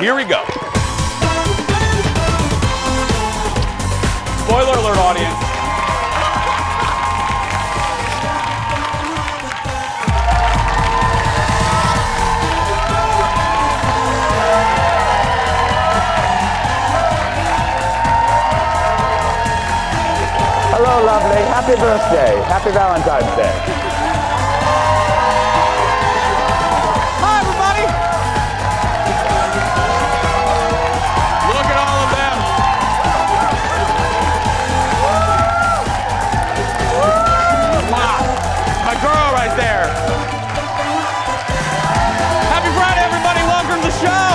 Here we go. Spoiler alert, audience. Hello, lovely. Happy birthday. Happy Valentine's Day. Hi, everybody. Look at all of them. Wow. My girl right there. Happy Friday, everybody. Welcome to the show.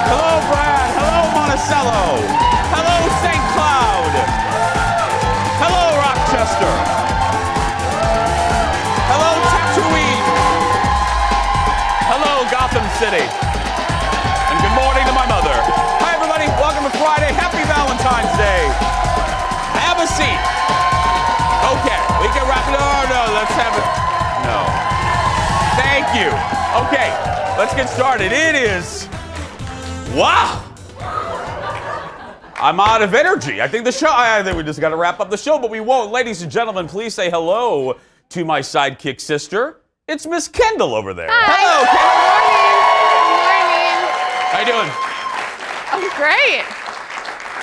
Hello, Brad. Hello, Monticello. Hello, St. Cloud. Hello, Rochester. Hello, Tatooine. Hello, Gotham City. And good morning to my mother. Hi, everybody. Welcome to Friday. Happy Valentine's Day. Have a seat. Okay, we can wrap it. Oh, no, let's have it. No. Thank you. Okay, let's get started. It is... Wow. I'm out of energy. I think we just got to wrap up the show, but we won't. Ladies and gentlemen, please say hello to my sidekick sister. It's Miss Kendall over there. Hi. Hello, Kendall. Good morning. How you doing? I'm great.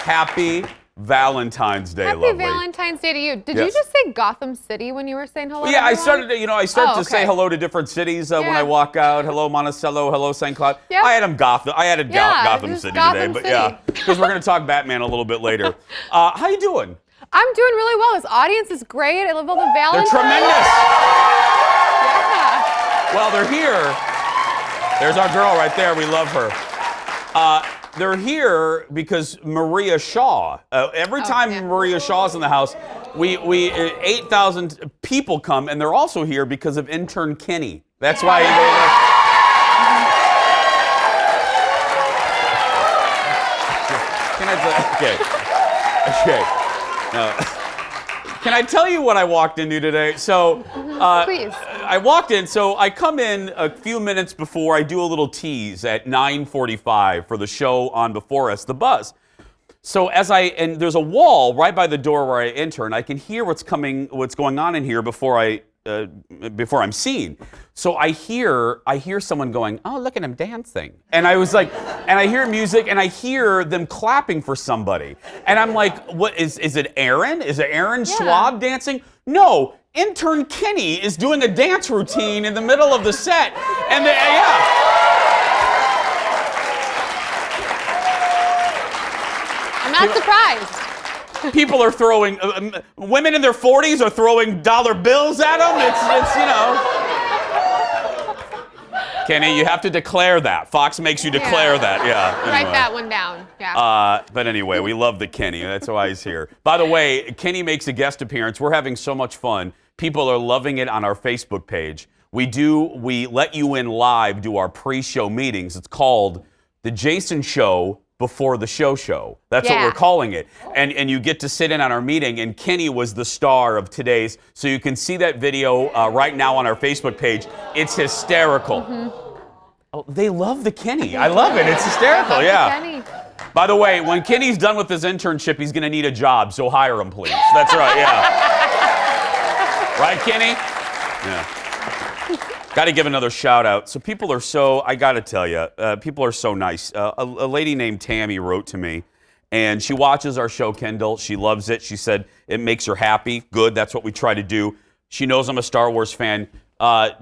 Happy Valentine's Day, Happy lovely. Valentine's Day to you. Did Yes. you just say Gotham City when you were saying hello? Yeah, to I everyone? started to okay. say hello to different cities when Yeah. I walk out. Hello, Monticello. Hello, St. Cloud. Yep. I added Gotham Yeah, City Gotham today, but City. yeah, because we're going to talk Batman a little bit later. How you doing? I'm doing really well. This audience is great. I love all the They're Valentines. tremendous. Yeah. Well, they're here. There's our girl right there. We love her. They're here because Maria Shah. Every time yeah. Maria Shaw's in the house, we 8,000 people come, and they're also here because of intern Kenny. That's why. Okay. Can I tell you what I walked into today? So, Please. I walked in, so I come in a few minutes before. I do a little tease at 9:45 for the show on before us, The Buzz. So and there's a wall right by the door where I enter, and I can hear what's going on in here before I'm seen. So I hear someone going, "Oh, look at him dancing," and I was like, and I hear music, and I hear them clapping for somebody, and I'm like, "What is it? Aaron? Is it Aaron Schwab dancing?" No, intern Kenny is doing a dance routine in the middle of the set, and I'm not surprised. people are throwing, women in their 40s are throwing dollar bills at them. It's you know. Kenny, you have to declare that. Fox makes you declare that. Yeah. Anyway. Write that one down. Yeah. But anyway, we love the Kenny. That's why he's here. By the way, Kenny makes a guest appearance. We're having so much fun. People are loving it on our Facebook page. We let you in live, do our pre-show meetings. It's called The Jason Show Before the Show. That's what we're calling it. And you get to sit in on our meeting, and Kenny was the star of today's. So you can see that video right now on our Facebook page. It's hysterical. Mm-hmm. Oh, they love the Kenny. I love it. It's hysterical, I love yeah. the Kenny. By the way, when Kenny's done with his internship, he's going to need a job, so hire him, please. That's right, yeah. Right, Kenny? Yeah. Got to give another shout out. So people are I got to tell you, people are so nice. A lady named Tammy wrote to me, and she watches our show, Kendall. She loves it. She said it makes her happy. Good, that's what we try to do. She knows I'm a Star Wars fan.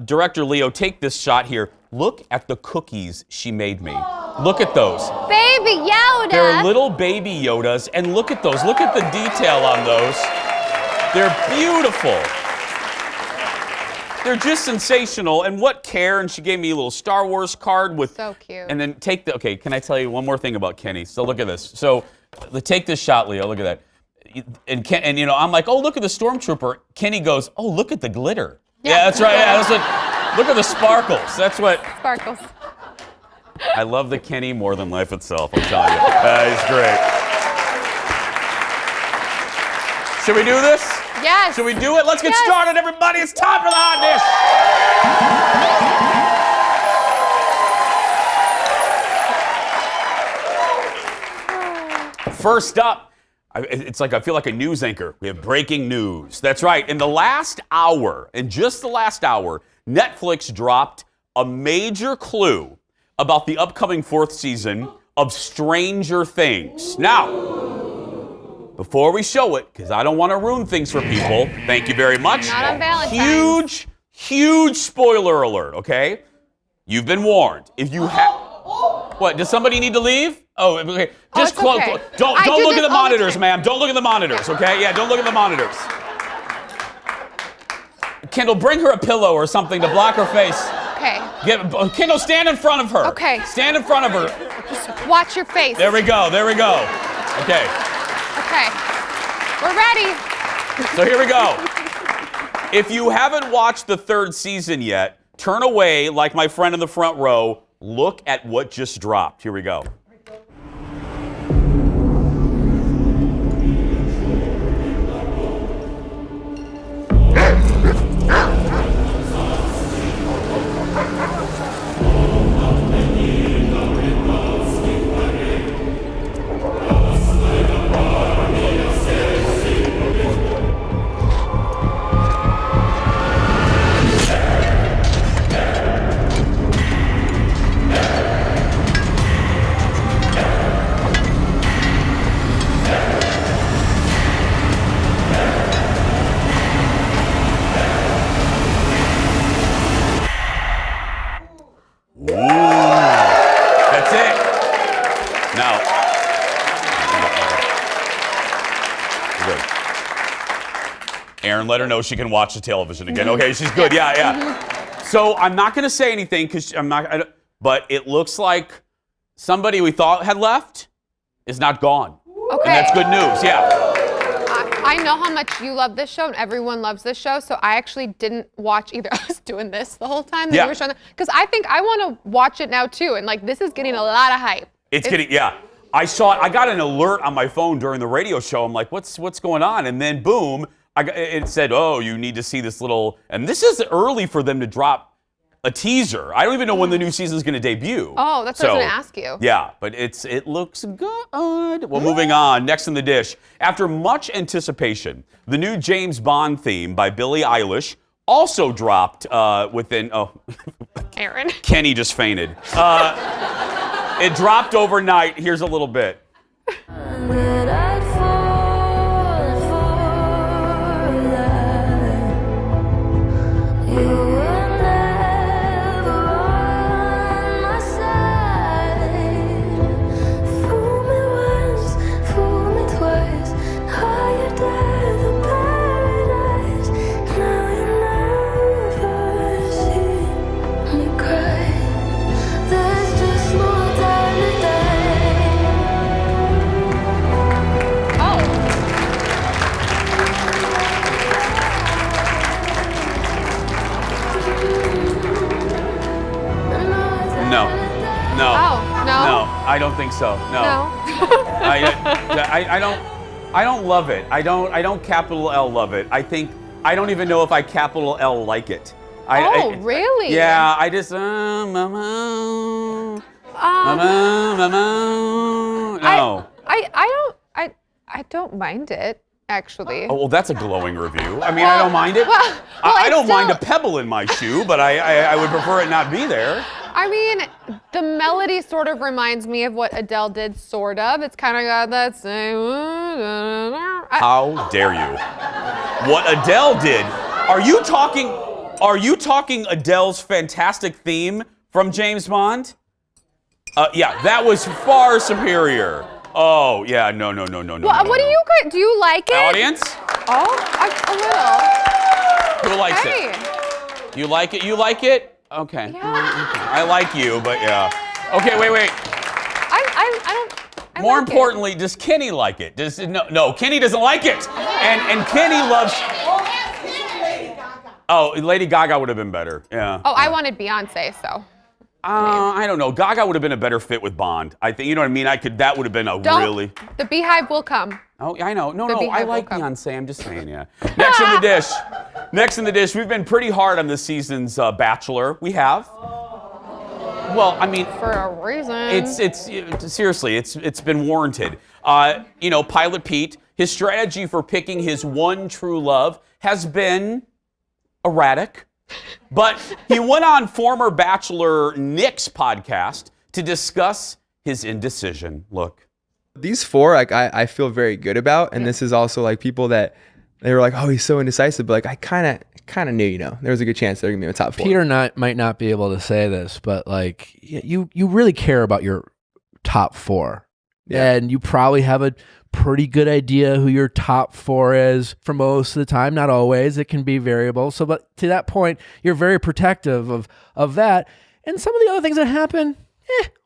Director Leo, take this shot here. Look at the cookies she made me. Look at those. Baby Yoda. They're little baby Yodas, and look at those. Look at the detail on those. They're beautiful. They're just sensational, and what care, and she gave me a little Star Wars card with... So cute. And then okay, can I tell you one more thing about Kenny? So look at this. So take this shot, Leo, look at that. And you know, I'm like, oh, look at the Stormtrooper. Kenny goes, oh, look at the glitter. Yeah, that's right, yeah, that's what, look at the sparkles. That's what... Sparkles. I love the Kenny more than life itself, I'm telling you. He's great. Should we do this? Yes. Should we do it? Let's get started, everybody. It's time for the hot dish. first up, it's like I feel like a news anchor. We have breaking news. That's right. In just the last hour, Netflix dropped a major clue about the upcoming 4th season of Stranger Things. Now, before we show it, because I don't want to ruin things for people, thank you very much. Not on Valentines. Huge spoiler alert, okay? You've been warned. If you have... What, does somebody need to leave? Oh, okay. Just close. Okay. Don't look at the monitors, ma'am. Don't look at the monitors, okay? Yeah, don't look at the monitors. Kendall, bring her a pillow or something to block her face. Okay. Kendall, stand in front of her. Okay. Stand in front of her. Just watch your face. There we go. Okay. Okay. We're ready. So here we go. If you haven't watched the 3rd season yet, turn away like my friend in the front row. Look at what just dropped. Here we go. Aaron, let her know she can watch the television again. Okay, she's good. Yeah. So I'm not going to say anything because but it looks like somebody we thought had left is not gone. Okay. And that's good news. Yeah. I know how much you love this show and everyone loves this show, so I actually didn't watch either. I was doing this the whole time that you were showing it because I think I want to watch it now too, and like this is getting a lot of hype. It's getting, yeah. I got an alert on my phone during the radio show. I'm like, what's going on? And then boom, it said, oh, you need to see this little, and this is early for them to drop a teaser. I don't even know when the new season is going to debut. Oh, that's what I was going to ask you. Yeah, but it looks good. Well, moving on. Next in the dish. After much anticipation, the new James Bond theme by Billie Eilish also dropped within. Oh, Aaron. Kenny just fainted. It dropped overnight. Here's a little bit. No, I don't think so. No. I don't love it. I don't capital L love it. I don't even know if I capital L like it. Really? Yeah, I just no. I don't mind it, actually. Oh, well, that's a glowing review. I mean, I don't mind it. I don't mind a pebble in my shoe, but I would prefer it not be there. I mean, the melody sort of reminds me of what Adele did, sort of. It's kind of got that same. How dare you? What Adele did? Are you talking Adele's fantastic theme from James Bond? Yeah, that was far superior. Oh, yeah, no. What do you guys, do you like it? Audience? Oh, a little. Who likes Hey. it? You like it? You like it? Okay. Yeah. I like you, but yeah. Okay, wait. I More like importantly, does Kenny like it? No, Kenny doesn't like it. And Kenny loves. Oh, Lady Gaga would have been better. Yeah. Oh, I wanted Beyonce, so. I don't know. Gaga would have been a better fit with Bond. I think, you know what I mean? That would have been really. The Beehive will come. Oh, I know. No, I like Beyonce. I'm just saying, yeah. Next in the dish, we've been pretty hard on this season's Bachelor. We have. Well, I mean, for a reason. It's seriously, it's been warranted. Pilot Pete, his strategy for picking his one true love has been erratic, but he went on former Bachelor Nick's podcast to discuss his indecision. Look, these four, like I feel very good about, and this is also like people that they were like, oh, he's so indecisive, but like I kind of knew, there was a good chance they're gonna be in the top four. Peter might not be able to say this, but like you really care about your top four, and you probably have a pretty good idea who your top four is for most of the time. Not always; it can be variable. So, but to that point, you're very protective of that, and some of the other things that happen.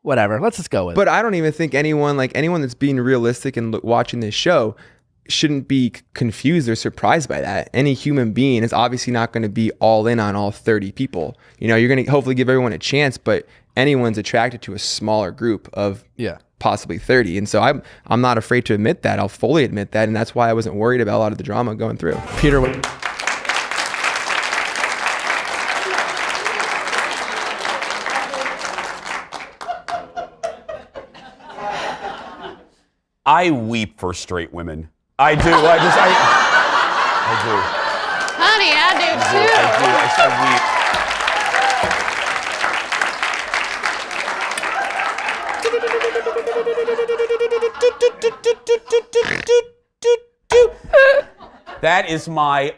Whatever. Let's just go with it. But I don't even think anyone that's being realistic and watching this show shouldn't be confused or surprised by that. Any human being is obviously not going to be all in on all 30 people. You're going to hopefully give everyone a chance, but anyone's attracted to a smaller group of possibly 30. And so I'm not afraid to admit that. I'll fully admit that. And that's why I wasn't worried about a lot of the drama going through. Peter, I weep for straight women. I do. I do. Honey, I do too. I weep. That is my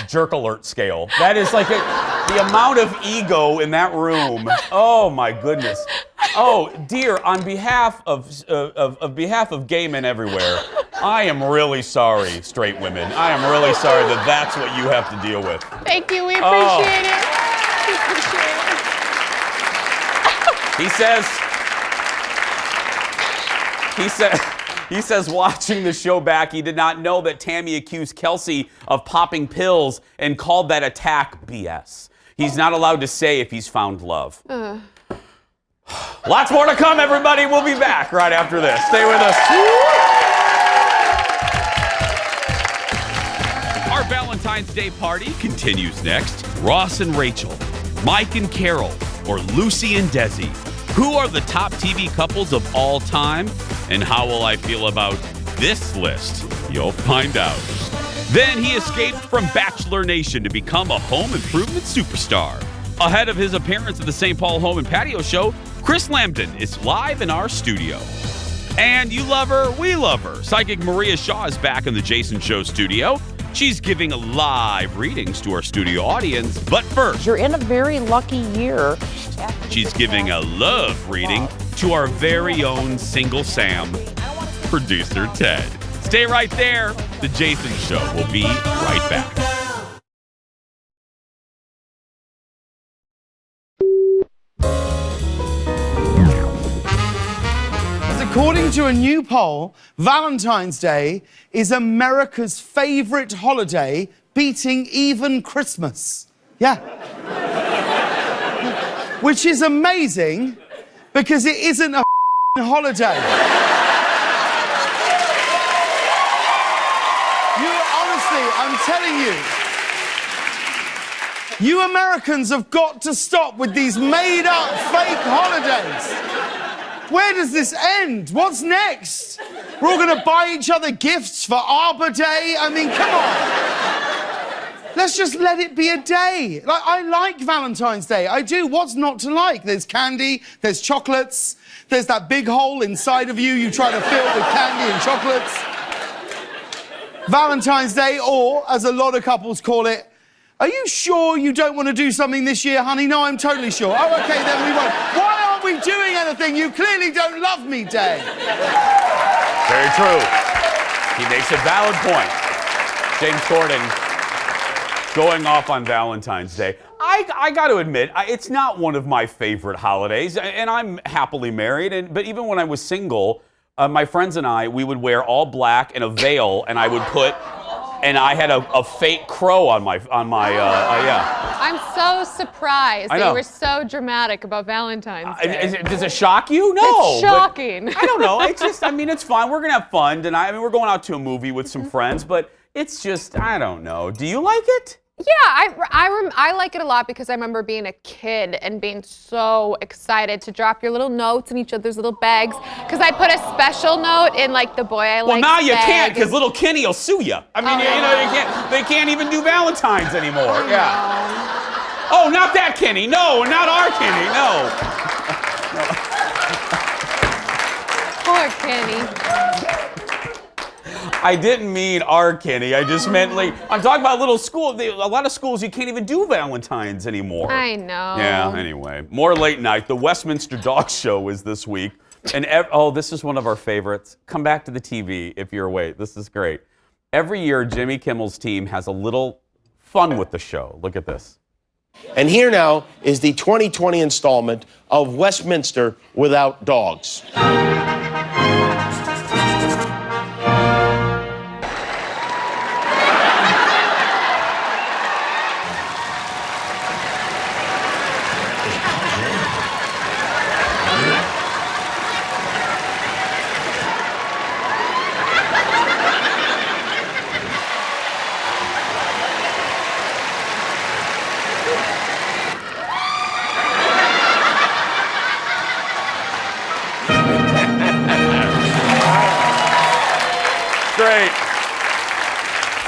jerk alert scale. That is like the amount of ego in that room. Oh my goodness. Oh dear, on behalf of gay men everywhere, I am really sorry, straight women. I am really sorry that that's what you have to deal with. Thank you, we appreciate it. We appreciate it. He says watching the show back, he did not know that Tammy accused Kelsey of popping pills and called that attack BS. He's not allowed to say if he's found love. Lots more to come, everybody. We'll be back right after this. Stay with us. Our Valentine's Day party continues next. Ross and Rachel, Mike and Carol, or Lucy and Desi. Who are the top TV couples of all time? And how will I feel about this list? You'll find out. Then he escaped from Bachelor Nation to become a home improvement superstar. Ahead of his appearance at the St. Paul Home and Patio Show, Chris Lambton is live in our studio. And you love her, we love her. Psychic Maria Shah is back in the Jason Show studio. She's giving live readings to our studio audience. But first, you're in a very lucky year. She's giving a love reading to our very own single Sam, producer Ted. Stay right there. The Jason Show will be right back. According to a new poll, Valentine's Day is America's favorite holiday, beating even Christmas. Yeah. Which is amazing because it isn't a holiday. Honestly, I'm telling you, you Americans have got to stop with these made-up fake holidays. Where does this end? What's next? We're all going to buy each other gifts for Arbor Day? I mean, come on. Let's just let it be a day. I like Valentine's Day. I do. What's not to like? There's candy, there's chocolates, there's that big hole inside of you try to fill with candy and chocolates. Valentine's Day, or as a lot of couples call it, are you sure you don't want to do something this year, honey? No, I'm totally sure. Oh, okay, then we won't. Why aren't we doing anything? You clearly don't love me, Day. Very true. He makes a valid point. James Corden going off on Valentine's Day. I got to admit, it's not one of my favorite holidays, and I'm happily married. But even when I was single, my friends and we would wear all black and a veil, and I would put... And I had a fake crow on my yeah. I'm so surprised that you were so dramatic about Valentine's Day. Does it shock you? No. It's shocking. I don't know. It's just, it's fine. We're going to have fun tonight. We're going out to a movie with some friends, but it's just, I don't know. Do you like it? I like it a lot because I remember being a kid and being so excited to drop your little notes in each other's little bags. Because I put a special note in like the boy I like. Well, now you bag. can't because little Kenny will sue you. I mean, you can't. They can't even do Valentines anymore. Yeah. Oh, not that Kenny. No, not our Kenny. No. Poor Kenny. I didn't mean our Kenny. I just meant like I'm talking about little school. A lot of schools you can't even do Valentines anymore. I know. Yeah. Anyway, more late night. The Westminster Dog Show is this week, and this is one of our favorites. Come back to the TV if you're awake. This is great. Every year, Jimmy Kimmel's team has a little fun with the show. Look at this. And here now is the 2020 installment of Westminster Without Dogs. Great.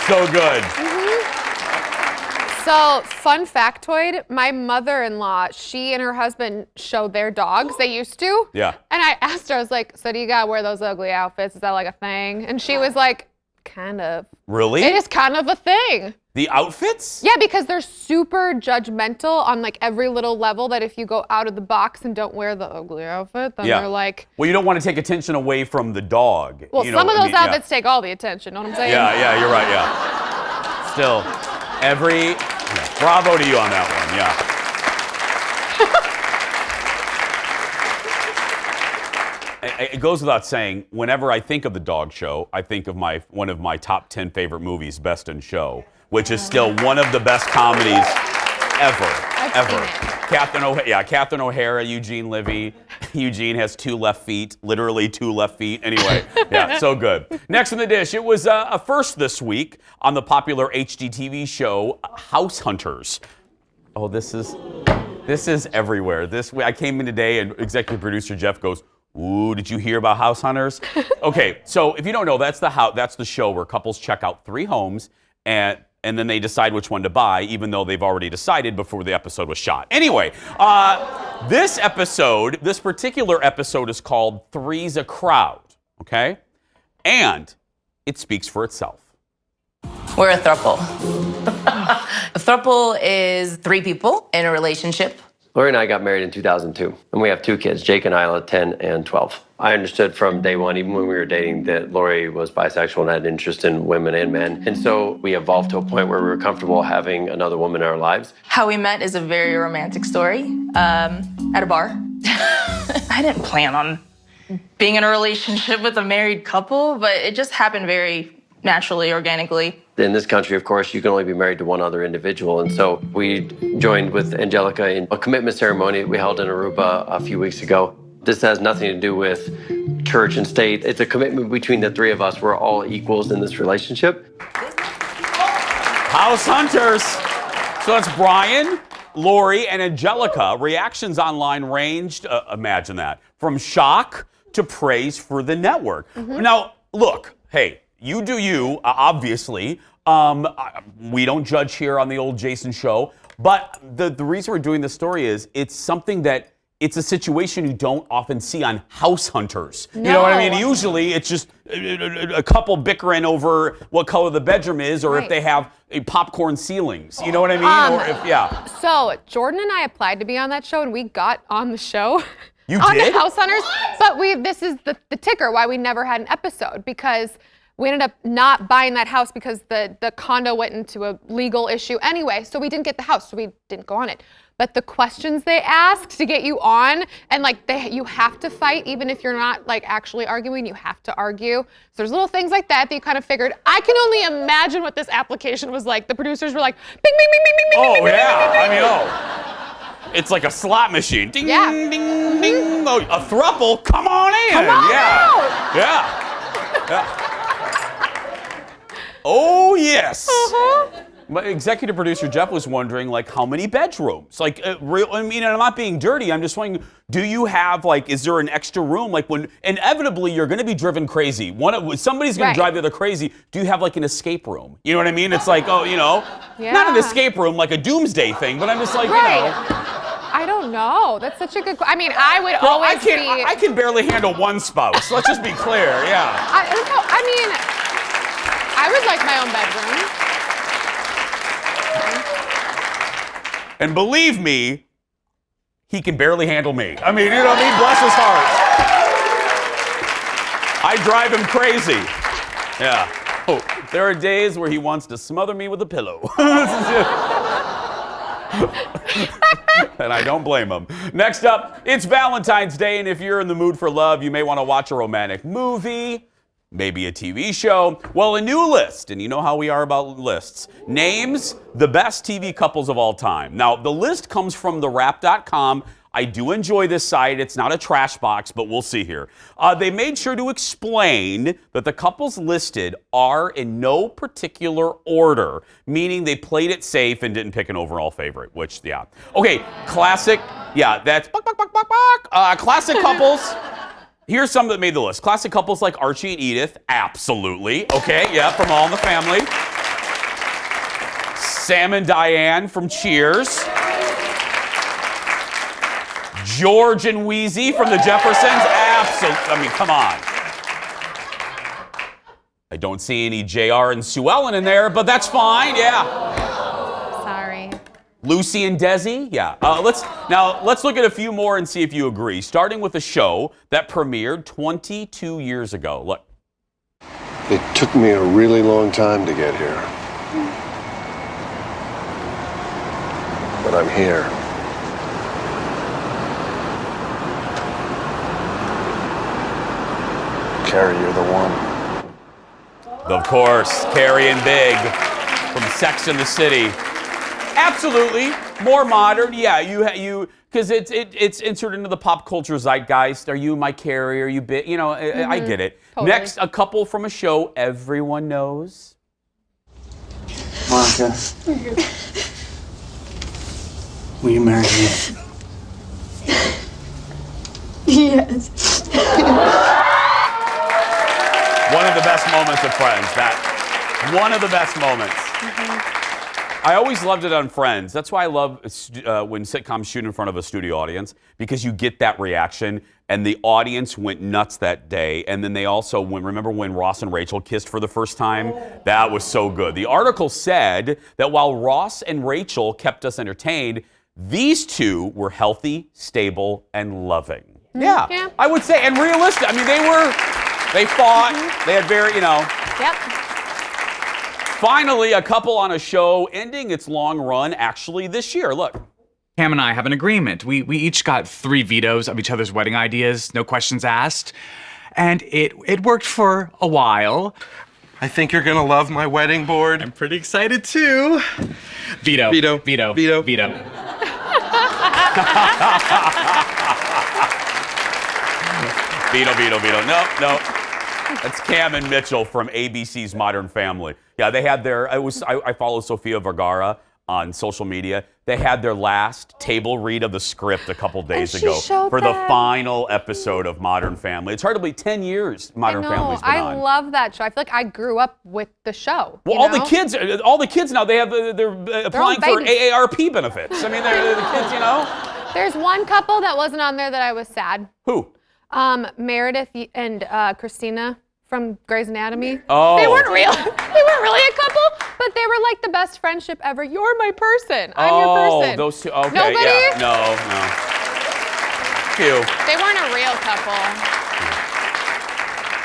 So good. So, fun factoid, my mother-in-law, she and her husband show their dogs. They used to. Yeah. And I asked her, I was like, so do you gotta wear those ugly outfits? Is that like a thing? And she was like, kind of. Really? It is kind of a thing. The outfits? Yeah, because they're super judgmental on like every little level that if you go out of the box and don't wear the ugly outfit, then they're like... Well, you don't want to take attention away from the dog. Well, some of those outfits take all the attention, know what I'm saying? Yeah, you're right, yeah. Still, bravo to you on that one, yeah. It goes without saying, whenever I think of the dog show, I think of one of my top 10 favorite movies, Best in Show, which is still one of the best comedies ever. Catherine O'Hara, Eugene Levy. Eugene has 2 left feet, literally 2 left feet. Anyway, yeah, so good. Next in the dish, it was a first this week on the popular HGTV show House Hunters. Oh, this is everywhere. I came in today and executive producer Jeff goes, "Ooh, did you hear about House Hunters?" Okay, so if you don't know, that's the show where couples check out 3 homes and then they decide which one to buy, even though they've already decided before the episode was shot. Anyway, this particular episode is called Three's a Crowd, okay? And it speaks for itself. We're a throuple. A throuple is 3 people in a relationship. Lori and I got married in 2002, and we have 2 kids, Jake and Isla, 10 and 12. I understood from day one, even when we were dating, that Lori was bisexual and had interest in women and men. And so we evolved to a point where we were comfortable having another woman in our lives. How we met is a very romantic story, at a bar. I didn't plan on being in a relationship with a married couple, but it just happened very naturally, organically. In this country, of course, you can only be married to one other individual. And so we joined with Angelica in a commitment ceremony we held in Aruba a few weeks ago. This has nothing to do with church and state. It's a commitment between the 3 of us. We're all equals in this relationship. House Hunters. So it's Brian, Lori, and Angelica. Reactions online ranged, imagine that, from shock to praise for the network. Now, look, hey, you do you, obviously. We don't judge here on the old Jason show. But the reason we're doing this story is it's something that it's a situation you don't often see on House Hunters. No. You know what I mean? Usually it's just a couple bickering over what color the bedroom is or if they have popcorn ceilings. You know what I mean? So Jordan and I applied to be on that show and we got on the show. You on did? The House Hunters. But this is the ticker why we never had an episode, because we ended up not buying that house because the condo went into a legal issue anyway. So we didn't get the house, so we didn't go on it. But the questions they asked to get you on, and you have to fight, even if you're not actually arguing, you have to argue. So there's little things like that you kind of figured. I can only imagine what this application was like. The producers were like, bing, bing, bing, bing, bing, oh, bing, yeah. bing, bing, bing, I mean, it's like a slot machine. Ding, yeah. ding, ding. Oh, a throuple, come on in. Come on out. Yeah. Oh, yes. My executive producer Jeff was wondering, like, how many bedrooms? Like, I mean, I'm not being dirty. I'm just wondering, do you have, like, is there an extra room? Like, when inevitably you're going to be driven crazy. Somebody's going to drive the other crazy. Do you have, like, an escape room? You know what I mean? It's like, oh, you know, not an escape room, like a doomsday thing, but I'm just like, you know. I don't know. That's such a good question. I mean, I would always I can barely handle one spouse. Let's just be clear, yeah. I mean, I would like my own bedroom. And believe me, he can barely handle me. I mean, you know what I mean? Bless his heart. I drive him crazy. Yeah. Oh, there are days where he wants to smother me with a pillow. And I don't blame him. Next up, it's Valentine's Day, and if you're in the mood for love, you may want to watch a romantic movie, maybe a TV show. Well, a new list, and you know how we are about lists, names the best TV couples of all time. Now, the list comes from therap.com. I do enjoy this site. It's not a trash box, but we'll see here. They made sure to explain that the couples listed are in no particular order, meaning they played it safe and didn't pick an overall favorite, which, yeah. Okay, classic, yeah, that's classic couples. Here's some that made the list. Classic couples like Archie and Edith, absolutely. Okay, yeah, from All in the Family. Sam and Diane from Cheers. George and Wheezy from the Jeffersons, absolutely. I mean, come on. I don't see any JR and Sue Ellen in there, but that's fine, yeah. Sorry. Lucy and Desi, yeah. Let's look at a few more and see if you agree. Starting with a show that premiered 22 years ago. Look. It took me a really long time to get here. But I'm here. Carrie, you're the one. Of course, Carrie and Big from Sex and the City. Absolutely, more modern. Yeah, you because it's inserted into the pop culture zeitgeist. Are you my Carrie? Are you Big? You know, I get it. Totally. Next, a couple from a show everyone knows. Monica, will you marry me? Yes. One of the best moments of Friends. One of the best moments. I always loved it on Friends. That's why I love when sitcoms shoot in front of a studio audience, because you get that reaction, and the audience went nuts that day. And then they also remember when Ross and Rachel kissed for the first time? That was so good. The article said that while Ross and Rachel kept us entertained, these two were healthy, stable, and loving. Yeah, I would say, and realistic. I mean, they fought. They had very, you know. Yep. Finally, a couple on a show ending its long run actually this year. Look. Cam and I have an agreement. We each got 3 vetoes of each other's wedding ideas, no questions asked. And it worked for a while. I think you're gonna love my wedding board. I'm pretty excited too. Veto. Veto. Veto. Veto. Veto. Veto, veto, veto. No. That's Cam and Mitchell from ABC's Modern Family. Yeah, they had their, I follow Sofia Vergara on social media. They had their last table read of the script a couple days ago for the final episode of Modern Family. It's hard to believe 10 years Modern Family's been on. I love that show. I feel like I grew up with the show. Well, all the kids now, they're applying for AARP benefits. I mean, they're the kids, you know. There's one couple that wasn't on there that I was sad. Who? Meredith and Christina from Grey's Anatomy. Oh. They weren't really a couple, but they were like the best friendship ever. You're my person. I'm your person. Oh, those two. Okay. Nobody? Yeah. No. Cute. They weren't a real couple.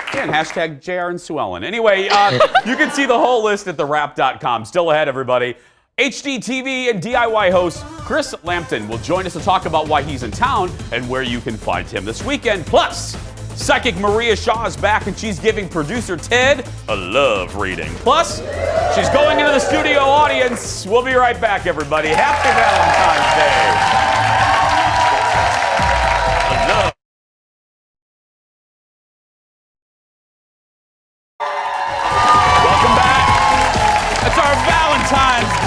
Again, hashtag JR and Sue Ellen. Anyway, you can see the whole list at therap.com. Still ahead, everybody. HGTV and DIY host Chris Lambton will join us to talk about why he's in town and where you can find him this weekend. Plus, psychic Maria Shah is back and she's giving producer Ted a love reading. Plus, she's going into the studio audience. We'll be right back, everybody. Happy Valentine's Day. Welcome back. That's our Valentine's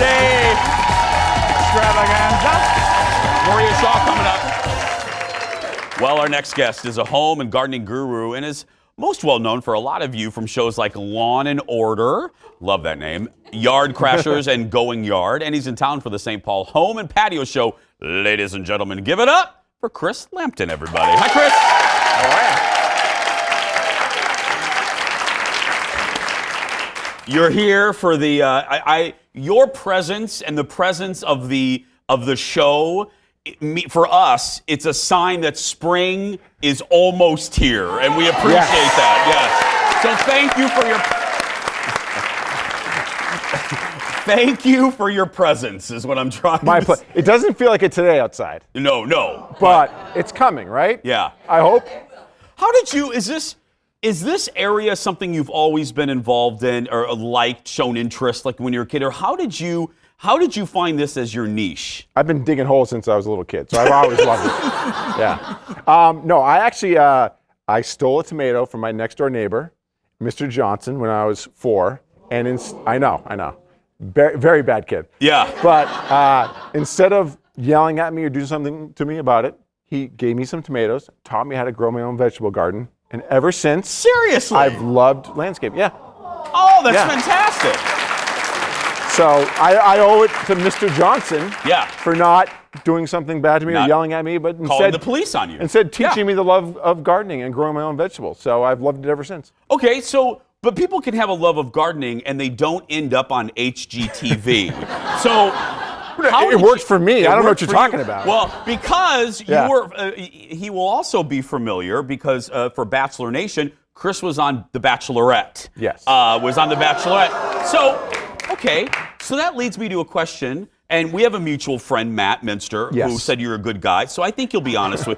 our next guest is a home and gardening guru and is most well known for a lot of you from shows like Lawn and Order, love that name, Yard Crashers, and Going Yard. And he's in town for the St. Paul Home and Patio Show. Ladies and gentlemen, give it up for Chris Lambton, everybody. Hi, Chris. How are you? You're here for the your presence and the presence of the show. For us, it's a sign that spring is almost here, and we appreciate that. Yes. So thank you for your presence. Is what I'm trying. to say. It doesn't feel like it today outside. No. But it's coming, right? Yeah. I hope. How did you? Is this area something you've always been involved in, or liked, shown interest, like when you were a kid, or how did you find this as your niche? I've been digging holes since I was a little kid, so I've always loved it. Yeah. No, I actually I stole a tomato from my next door neighbor, Mr. Johnson, when I was 4, and I know, very bad kid. Yeah. But instead of yelling at me or doing something to me about it, he gave me some tomatoes, taught me how to grow my own vegetable garden, and ever since, seriously, I've loved landscape. Yeah. Oh, that's fantastic. So I owe it to Mr. Johnson for not doing something bad to me or yelling at me, but instead calling the police on you. Instead teaching me the love of gardening and growing my own vegetables. So I've loved it ever since. Okay, so but people can have a love of gardening and they don't end up on HGTV. So it works for me. I don't know what you're talking about. Well, because he will also be familiar because for Bachelor Nation, Chris was on The Bachelorette. Yes. Was on The Bachelorette. So, okay, so that leads me to a question, and we have a mutual friend, Matt Minster, who said you're a good guy. So I think you'll be honest with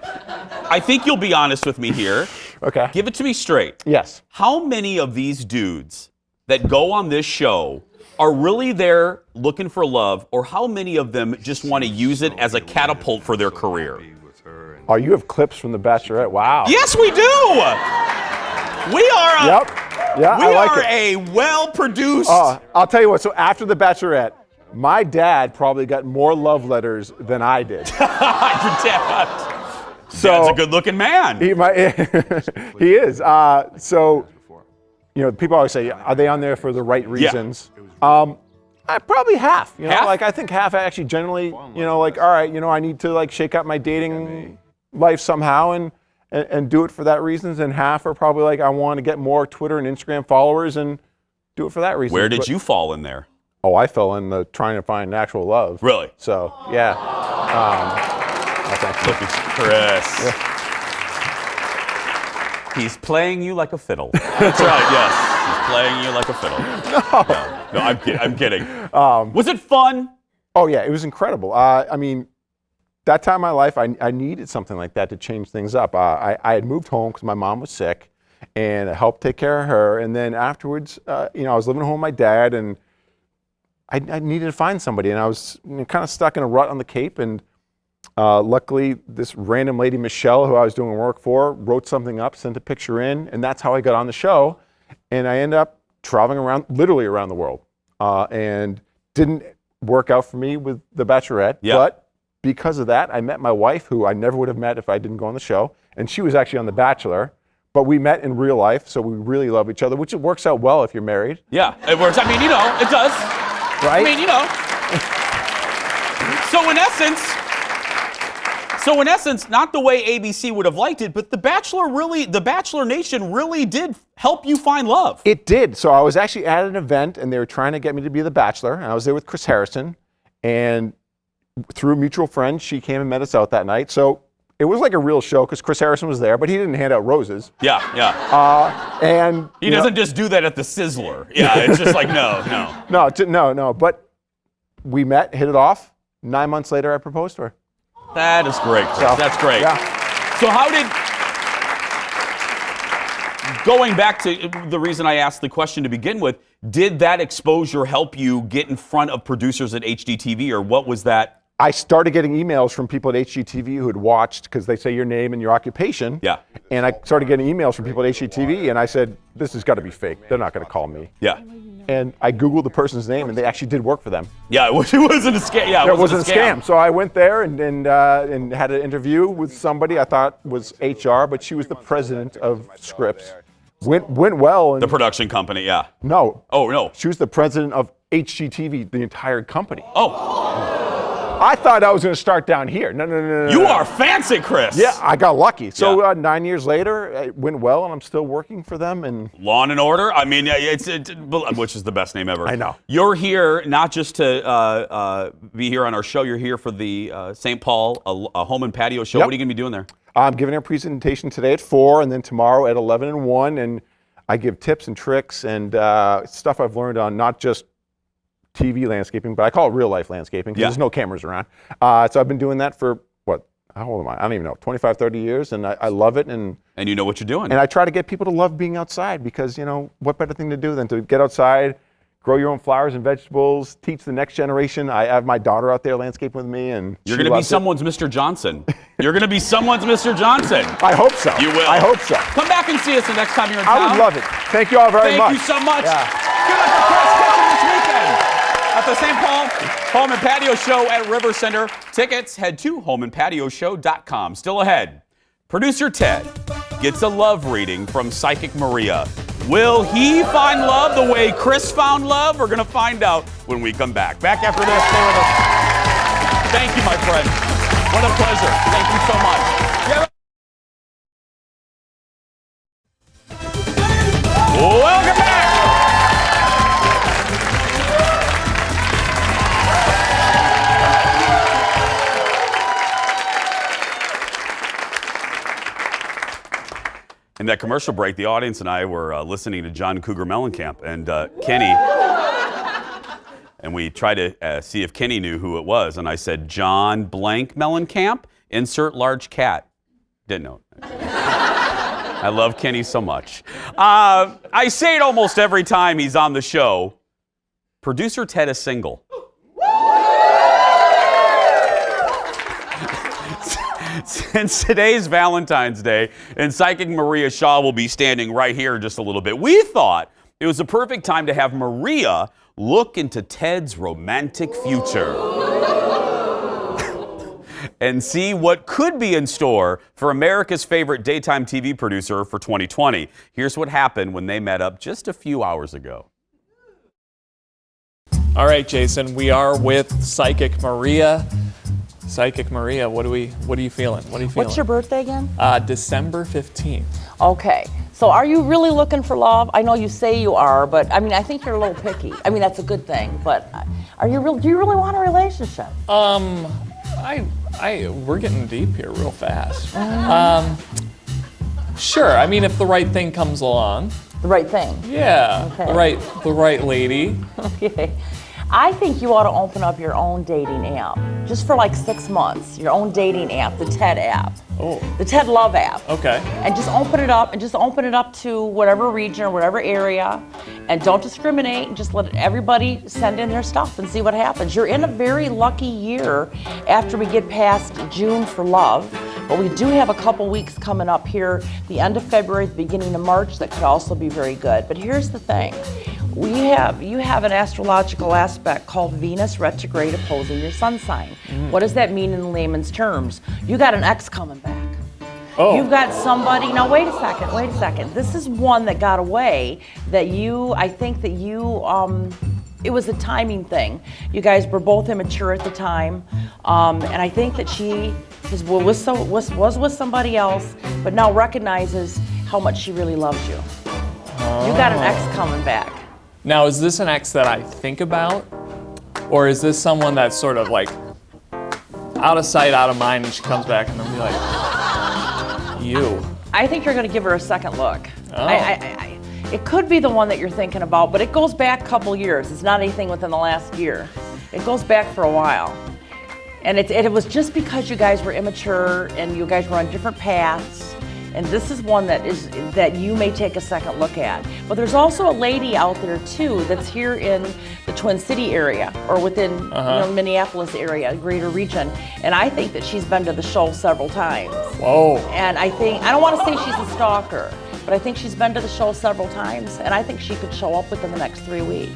me here. Okay. Give it to me straight. Yes. How many of these dudes that go on this show are really there looking for love, or how many of them just want to use it as a catapult for their career? Oh, you have clips from The Bachelorette. Wow. Yes, we do. We are a well-produced. I'll tell you what. So after The Bachelorette, my dad probably got more love letters than I did. Dad's a good-looking man. He is. So, people always say, are they on there for the right reasons? Probably half. Half? I think half actually generally, all right, I need to shake up my dating life somehow and do it for that reasons. And half are probably I want to get more Twitter and Instagram followers and do it for that reason. Where did you fall in there? Oh, I fell in the trying to find actual love. Really? So, yeah. Look at Chris. Yeah. He's playing you like a fiddle. That's right, yes. He's playing you like a fiddle. No, I'm kidding. Was it fun? Oh, yeah, it was incredible. That time in my life, I needed something like that to change things up. I had moved home because my mom was sick, and I helped take care of her. And then afterwards, I was living at home with my dad, and I needed to find somebody. And I was kind of stuck in a rut on the Cape, and luckily, this random lady, Michelle, who I was doing work for, wrote something up, sent a picture in, and that's how I got on the show. And I ended up traveling literally around the world, and didn't work out for me with The Bachelorette. Yeah. But because of that, I met my wife, who I never would have met if I didn't go on the show, and she was actually on The Bachelor. But we met in real life, so we really love each other, which it works out well if you're married. Yeah, it works. I mean, it does. Right? I mean, So in essence, not the way ABC would have liked it, but The Bachelor Nation really did help you find love. It did. So I was actually at an event, and they were trying to get me to be the Bachelor, and I was there with Chris Harrison, and through a mutual friend, she came and met us out that night. So it was like a real show because Chris Harrison was there, but he didn't hand out roses. Yeah. And he doesn't just do that at the Sizzler. Yeah, it's just like no. No. But we met, hit it off. 9 months later, I proposed to her. That is great. So, that's great. Yeah. So going back to the reason I asked the question to begin with, did that exposure help you get in front of producers at HGTV, or what was that? I started getting emails from people at HGTV who had watched, because they say your name and your occupation. Yeah. And I started getting emails from people at HGTV, and I said, this has got to be fake. They're not going to call me. Yeah. And I Googled the person's name, and they actually did work for them. Yeah, it wasn't a scam. Yeah, it wasn't a scam. So I went there and had an interview with somebody I thought was HR, but she was the president of Scripps. Went well. And the production company, yeah. No. Oh, no. She was the president of HGTV, the entire company. Oh. I thought I was going to start down here. No. You are fancy, Chris. Yeah, I got lucky. So 9 years later, it went well, and I'm still working for them. And Law and Order. I mean, which is the best name ever. I know. You're here not just to be here on our show. You're here for the St. Paul a home and patio show. Yep. What are you going to be doing there? I'm giving a presentation today at 4, and then tomorrow at 11 and 1, and I give tips and tricks and stuff I've learned on not just TV landscaping, but I call it real life landscaping because there's no cameras around. So I've been doing that for, how old am I? I don't even know, 25, 30 years, and I love it. And you know what you're doing. And I try to get people to love being outside because, what better thing to do than to get outside, grow your own flowers and vegetables, teach the next generation. I have my daughter out there landscaping with me, and you're going to be someone's Mr. Johnson. You're going to be someone's Mr. Johnson. I hope so. You will. I hope so. Come back and see us the next time you're in town. I would love it. Thank you all very much. Thank you so much. Yeah. Good luck for Chris Kitchen this weekend at the St. Paul Home and Patio Show at River Center. Tickets, head to homeandpatioshow.com. Still ahead, producer Ted gets a love reading from Psychic Maria. Will he find love the way Chris found love? We're going to find out when we come back. Back after this, stay with us. Thank you, my friend. What a pleasure. Thank you so much. Welcome back. In that commercial break, the audience and I were listening to John Cougar Mellencamp and Kenny, and we tried to see if Kenny knew who it was. And I said, John blank Mellencamp, insert large cat. Didn't know. I love Kenny so much. I say it almost every time he's on the show. Producer Ted is single. Since today's Valentine's Day, and Psychic Maria Shah will be standing right here in just a little bit, we thought it was the perfect time to have Maria look into Ted's romantic future and see what could be in store for America's favorite daytime TV producer for 2020. Here's what happened when they met up just a few hours ago. All right, Jason, we are with Psychic Maria. Psychic Maria, what are you feeling? What are you feeling? What's your birthday again? December 15th. Okay. So are you really looking for love? I know you say you are, but I mean, I think you're a little picky. I mean, that's a good thing, but do you really want a relationship? We're getting deep here real fast. Sure. I mean, if the right thing comes along. The right thing? Yeah. Okay. The right lady. Okay. I think you ought to open up your own dating app, just for like 6 months. Your own dating app, the TED app. Oh. The TED Love app. Okay. And just open it up, to whatever region or whatever area, and don't discriminate, and just let everybody send in their stuff and see what happens. You're in a very lucky year after we get past June for love, but we do have a couple weeks coming up here, the end of February, the beginning of March, that could also be very good. But here's the thing. You have an astrological aspect called Venus retrograde opposing your sun sign. What does that mean in layman's terms? You got an ex coming back. Oh. You've got somebody, now wait a second. This is one that got away that I think that it was a timing thing. You guys were both immature at the time. And I think that she was with somebody else, but now recognizes how much she really loves you. You got an ex coming back. Now, is this an ex that I think about? Or is this someone that's sort of like out of sight, out of mind, and she comes back and I'll be like, you? I think you're going to give her a second look. Oh. It could be the one that you're thinking about, but it goes back a couple years. It's not anything within the last year. It goes back for a while. And it was just because you guys were immature and you guys were on different paths. And this is one that you may take a second look at. But there's also a lady out there too that's here in the Twin City area or within Minneapolis area, greater region. And I think that she's been to the show several times. Whoa. And I don't want to say she's a stalker, but I think she's been to the show several times, and I think she could show up within the next 3 weeks.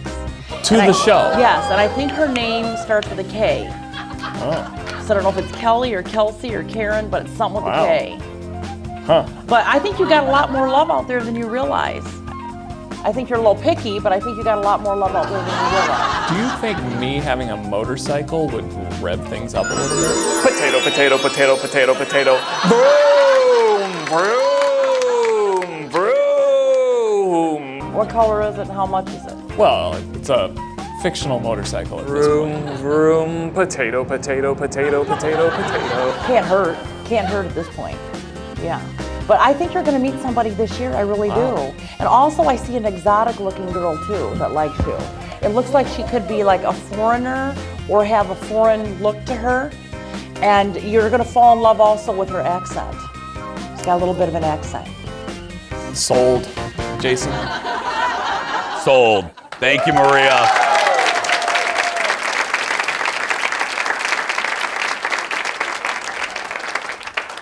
To the show? Yes, and I think her name starts with a K. Oh. So I don't know if it's Kelly or Kelsey or Karen, but it's something with Wow. a K. Huh. But I think you got a lot more love out there than you realize. I think you're a little picky, but I think you got a lot more love out there than you realize. Do you think me having a motorcycle would rev things up a little bit? Potato, potato, potato, potato, potato. Vroom, vroom, vroom. What color is it and how much is it? Well, it's a fictional motorcycle at this point. Vroom, vroom, potato, potato, potato, potato, potato. Can't hurt. Can't hurt at this point. Yeah. But I think you're going to meet somebody this year. I really do. And also, I see an exotic-looking girl, too, that likes you. It looks like she could be like a foreigner or have a foreign look to her. And you're going to fall in love also with her accent. She's got a little bit of an accent. Sold. Jason? Sold. Thank you, Maria.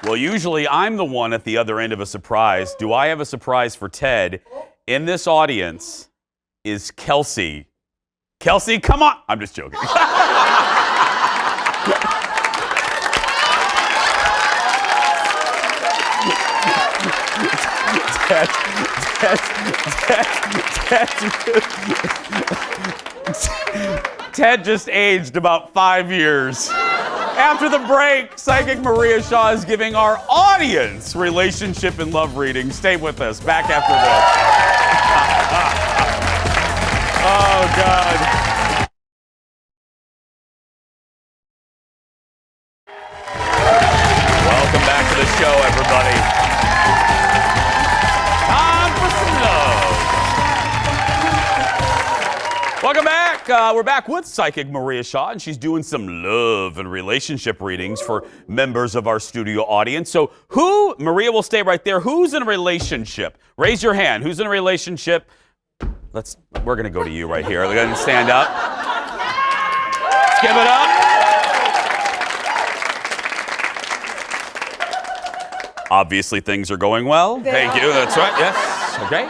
Well, usually I'm the one at the other end of a surprise. Do I have a surprise for Ted? In this audience is Kelsey. Kelsey, come on. I'm just joking. Ted just aged about 5 years. After the break, Psychic Maria Shah is giving our audience relationship and love readings. Stay with us. Back after this. Oh, God. Welcome back to the show, everybody. Time for some love. Welcome back. We're back with Psychic Maria Shah, and she's doing some love and relationship readings for members of our studio audience. So Maria will stay right there. Who's in a relationship? Raise your hand. Who's in a relationship? We're going to go to you right here. Go ahead and stand up. Let's give it up. Obviously, things are going well. Thank you. That's right. Yes. Okay.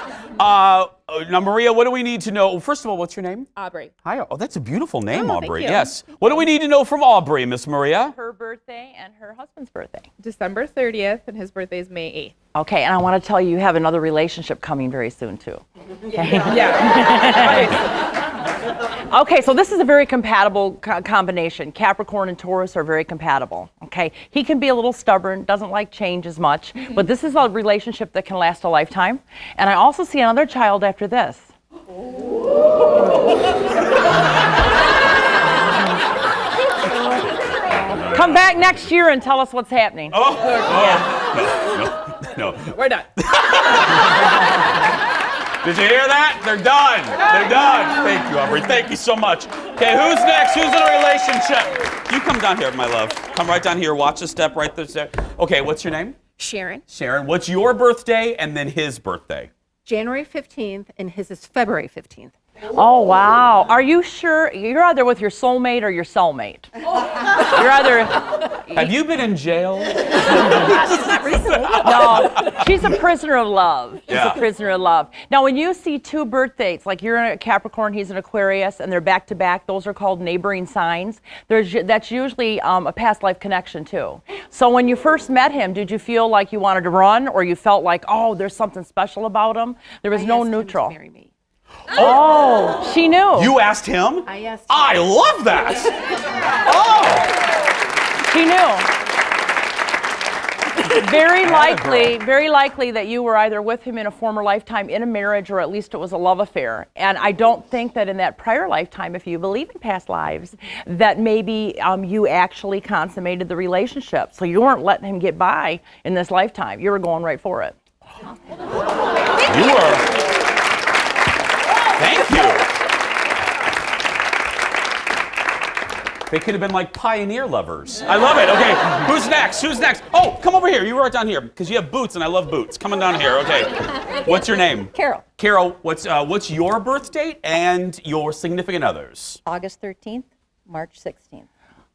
Now, Maria, what do we need to know? First of all, what's your name? Aubrey. Hi. Oh, that's a beautiful name, Oh, Aubrey. thank you. Yes. What do we need to know from Aubrey, Miss Maria? Her birthday and her husband's birthday. December 30th, and his birthday is May 8th. Okay, and I want to tell you, you have another relationship coming very soon, too. Okay? Yeah. Okay, so this is a very compatible combination. Capricorn and Taurus are very compatible, okay? He can be a little stubborn, doesn't like change as much, but this is a relationship that can last a lifetime. And I also see another child after this. Come back next year and tell us what's happening. Oh, yeah. No. We're done. Did you hear that? They're done. They're done. Thank you, Aubrey. Thank you so much. Okay, who's next? Who's in a relationship? You come down here, my love. Come right down here. Watch the step right there. Okay, what's your name? Sharon. Sharon. What's your birthday and then his birthday? January 15th, and his is February 15th. Oh, wow. Are you sure? You're either with your soulmate or your cellmate. You're either... Have you been in jail? Not recently. No, she's a prisoner of love. She's Yeah. a prisoner of love. Now, when you see two birth dates, like you're in a Capricorn, he's an Aquarius, and they're back to back, those are called neighboring signs. That's usually a past life connection, too. So when you first met him, did you feel like you wanted to run, or you felt like, oh, there's something special about him? There was no neutral. Marry me. Oh, she knew. You asked him? I asked him. I love that. She knew. Very likely that you were either with him in a former lifetime, in a marriage, or at least it was a love affair. And I don't think that in that prior lifetime, if you believe in past lives, that maybe you actually consummated the relationship. So you weren't letting him get by in this lifetime. You were going right for it. You were. Thank you. They could have been like pioneer lovers. I love it. Okay, who's next? Who's next? Oh, come over here. You were right down here because you have boots and I love boots. Coming down here. Okay. What's your name? Carol. Carol, what's your birth date and your significant other's? August 13th, March 16th.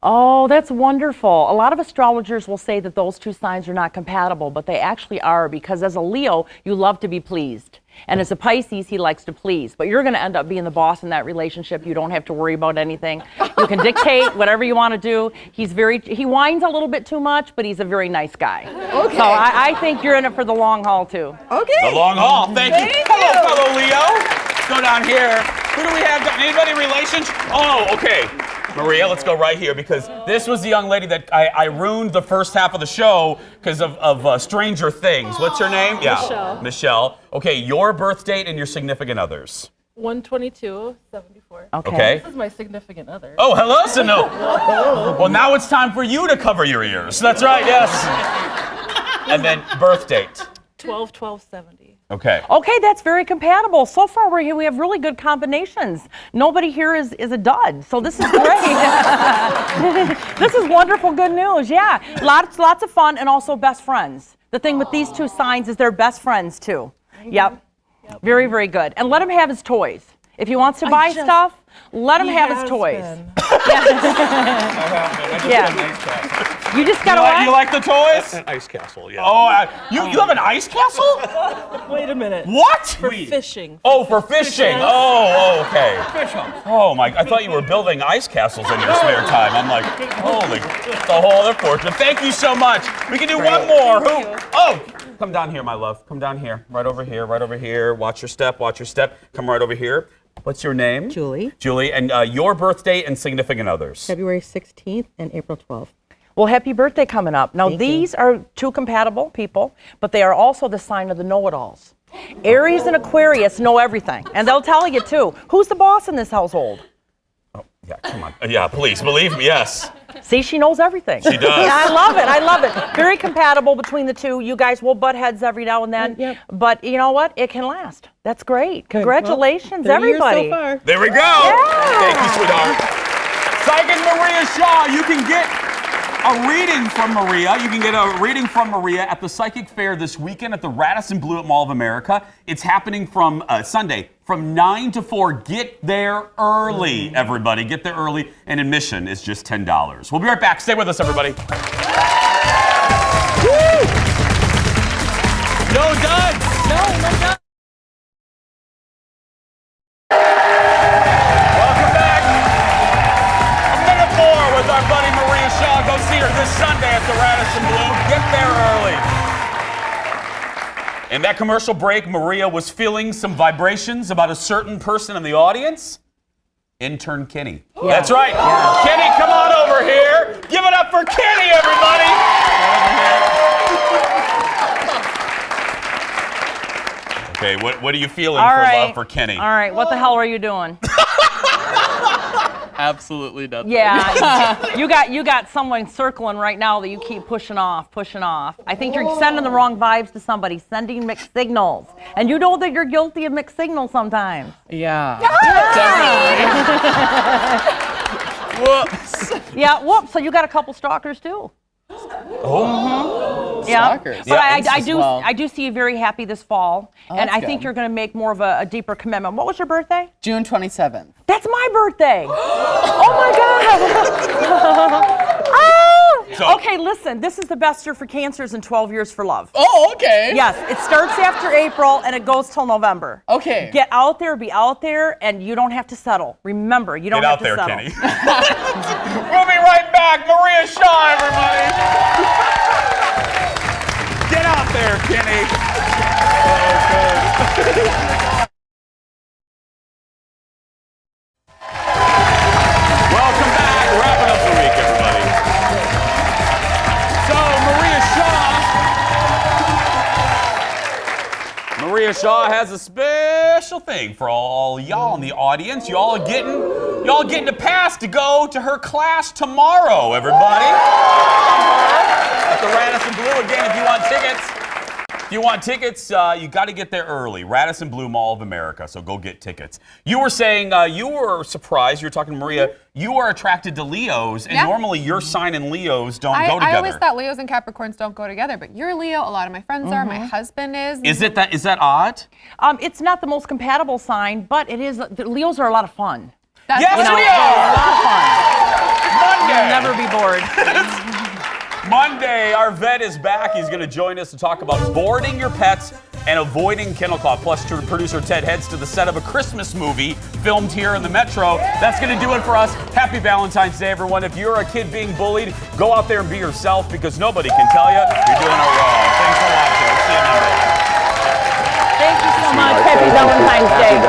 Oh, that's wonderful. A lot of astrologers will say that those two signs are not compatible, but they actually are, because as a Leo, you love to be pleased. And as a Pisces, he likes to please. But you're going to end up being the boss in that relationship. You don't have to worry about anything. You can dictate whatever you want to do. He whines a little bit too much, but he's a very nice guy. Okay. So I think you're in it for the long haul, too. Okay. The long haul. Thank you. Hello, fellow Leo. Let's go down here. Who do we have? Anybody relationship? Oh, okay. Maria, let's go right here, because this was the young lady that I ruined the first half of the show because of Stranger Things. What's her name? Michelle. Michelle. Okay, your birth date and your significant others. 1/22/74. Okay. This is my significant other. Oh, hello, Sanu. Well, now it's time for you to cover your ears. That's right, yes. And then birth date. 12/12/70. Okay. Okay, that's very compatible. So far, we have really good combinations. Nobody here is a dud, so this is great. This is wonderful, good news. Yeah, lots of fun, and also best friends. The thing with these two signs is they're best friends too. Yep. Very, very good. And let him have his toys. If he wants to buy stuff, let him have his toys. Yeah. You just gotta You like the toys? An ice castle, yeah. Oh, you have an ice castle? Wait a minute. What? For fishing. Oh, for fishing. Oh, okay. Fish house. Oh my! I thought you were building ice castles in your spare time. I'm like, holy, it's a whole other fortune. Thank you so much. We can do one more. Who? Oh, come down here, my love. Come down here. Right over here. Right over here. Watch your step. Watch your step. Come right over here. What's your name? Julie. Julie, and your birthday and significant others. February 16th and April 12th. Well, happy birthday coming up. Now, these are two compatible people, but they are also the sign of the know-it-alls. Aries and Aquarius know everything, and they'll tell you too. Who's the boss in this household? Oh, yeah, come on. Yeah, please, believe me, yes. See, she knows everything. She does. Yeah, I love it. I love it. Very compatible between the two. You guys will butt heads every now and then, but you know what? It can last. That's great. Congratulations, everybody. So far. There we go. Yeah. Thank you, sweetheart. Psychic Maria Shah, you can get a reading from Maria. You can get a reading from Maria at the Psychic Fair this weekend at the Radisson Blu at Mall of America. It's happening from Sunday from 9 to 4. Get there early, everybody. Get there early, and admission is just $10. We'll be right back. Stay with us, everybody. Woo! No duds. No duds. Welcome back. A minute more with our buddy Maria Shah. Go see her this Sunday at the Radisson Blu. Get there early. In that commercial break, Maria was feeling some vibrations about a certain person in the audience. Intern Kenny. Yeah. That's right. Yeah. Kenny, come on over here. Give it up for Kenny, everybody. Okay, what are you feeling for love for Kenny? All right, what the hell are you doing? Absolutely nothing. Yeah, you got someone circling right now that you keep pushing off. I think you're sending the wrong vibes to somebody, sending mixed signals. And you know that you're guilty of mixed signals sometimes. Yeah. Definitely. Whoops. Yeah, whoops. So you got a couple stalkers too. Oh. Yeah, Stalkers. but Yeah, I do see you very happy this fall, and that's I think good. you're going to make more of a deeper commitment. What was your birthday? June 27th. That's my birthday. Oh my God. Oh! Okay, listen. This is the best year for cancers and 12 years for love. Oh, okay. Yes, it starts after April and it goes till November. Okay. Get out there, be out there, and you don't have to settle. Remember, you don't Get have out to there, settle. Kenny. We'll be right back. Maria Shah, everybody. Get out there, Kenny. Welcome back. Wrapping up the week, everybody. So, Maria Shah has a special thing for all y'all in the audience. Y'all getting a pass to go to her class tomorrow, everybody. At the Radisson Blu. Again, if you want tickets, you got to get there early. Radisson Blu Mall of America. So go get tickets. You were saying you were surprised. You were talking to Maria. You are attracted to Leos, and normally your sign and Leos don't go together. I always thought Leos and Capricorns don't go together, but you're Leo. A lot of my friends are. My husband is. Is that odd? It's not the most compatible sign, but it is. The Leos are a lot of fun. Yes, we are. A lot of fun. You'll never be bored. Monday, our vet is back. He's going to join us to talk about boarding your pets and avoiding kennel club. Plus, producer Ted heads to the set of a Christmas movie filmed here in the Metro. That's going to do it for us. Happy Valentine's Day, everyone. If you're a kid being bullied, go out there and be yourself because nobody can tell you you're doing it wrong. Thanks for watching. We'll see you Monday. Thank you so much. Happy Valentine's Day.